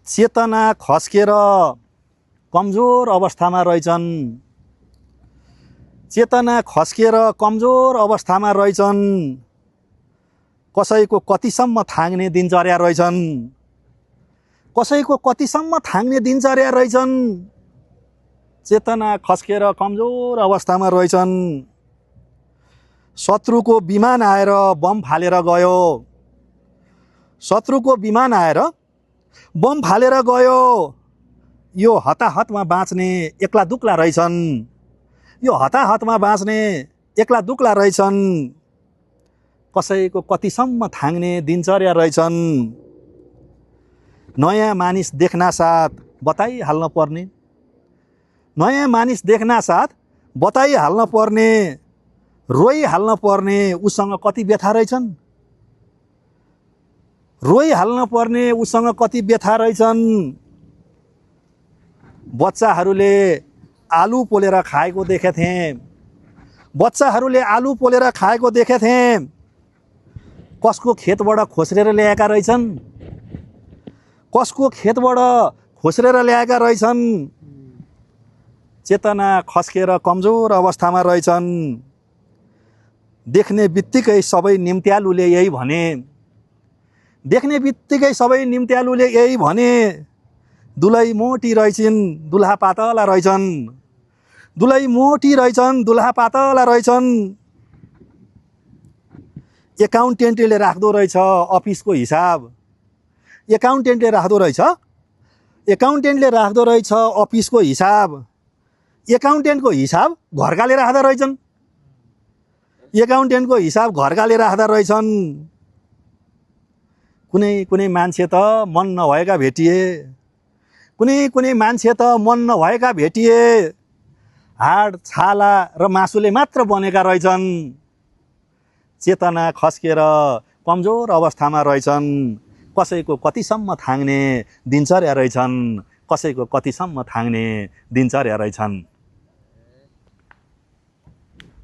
चेतना खस्केर कमजोर अवस्थामा रहेछन्। चेतना खस्केर कमजोर अवस्थामा रहेछन्। कसैको कतिसम्म थाङ्ने दिनचर्या रहेछन्। कसैको कतिसम्म थाङ्ने दिनचर्या रहेछन्। चेतना खस्केर कमजोर अवस्थामा रहेछन्। शत्रुको विमान आएर बम फालेर गयो। शत्रुको विमान आएर बम फालेर गयो। यो हताहतमा बाँच्ने एक्ला दुक्ला रहेछन्। यो हताहतमा बाँच्ने एक्ला दुक्ला रहेछन्। कसैको कतिसम्म थाङ्ने दिनचर्या रहेछन्। नयाँ मानिस देख्ना साथ बताइहाल्न पर्ने। नयाँ मानिस देख्ना साथ बताइहाल्न पर्ने। रोइहाल्न पर्ने उसँग कति व्यथा रहेछन्। रोइहाल्न पर्ने उसँग कति व्यथा रहेछन्। बच्चाहरूले आलु पोलेर खाएको देखे थिएँ। बच्चाहरूले आलु पोलेर खाएको देखे थिएँ। कसको खेतबाट खोस्रेर ल्याएका रहेछन्। कसको खेतबाट खोस्रेर ल्याएका रहेछन्। चेतना खस्केर कमजोर अवस्थामा रहेछन्। देख्ने बित्तिकै सबै निम्त्यालुले यही भने। देख्ने बित्तिकै सबै निम्त्यालुले यही भने। दुलै मोटी रहेछन्, दुल्हा पातला रहेछन्। दुलै मोटी रहेछन्, दुल्हा पातला रहेछन्। एकाउन्टेन्टले राख्दो रहेछ अफिसको हिसाब। एकाउन्टेन्टले राख्दो रहेछ। एकाउन्टेन्टले राख्दो रहेछ अफिसको हिसाब। एकाउन्टेन्टको हिसाब घरकाले राख्दा रहेछन्। एकाउन्टेन्टको हिसाब घरकाले राख्दा रहेछन्। कुनै कुनै मान्छे त मन नभएका भेटिए। कुनै कुनै मान्छे त मन नभएका भेटिए। हाड छाला र मासुले मात्र बनेका रहेछन्। चेतना खस्केर कमजोर अवस्थामा रहेछन्। कसैको कतिसम्म थाङ्ने दिनचर्या रहेछन्। कसैको कतिसम्म थाङ्ने दिनचर्या रहेछन्।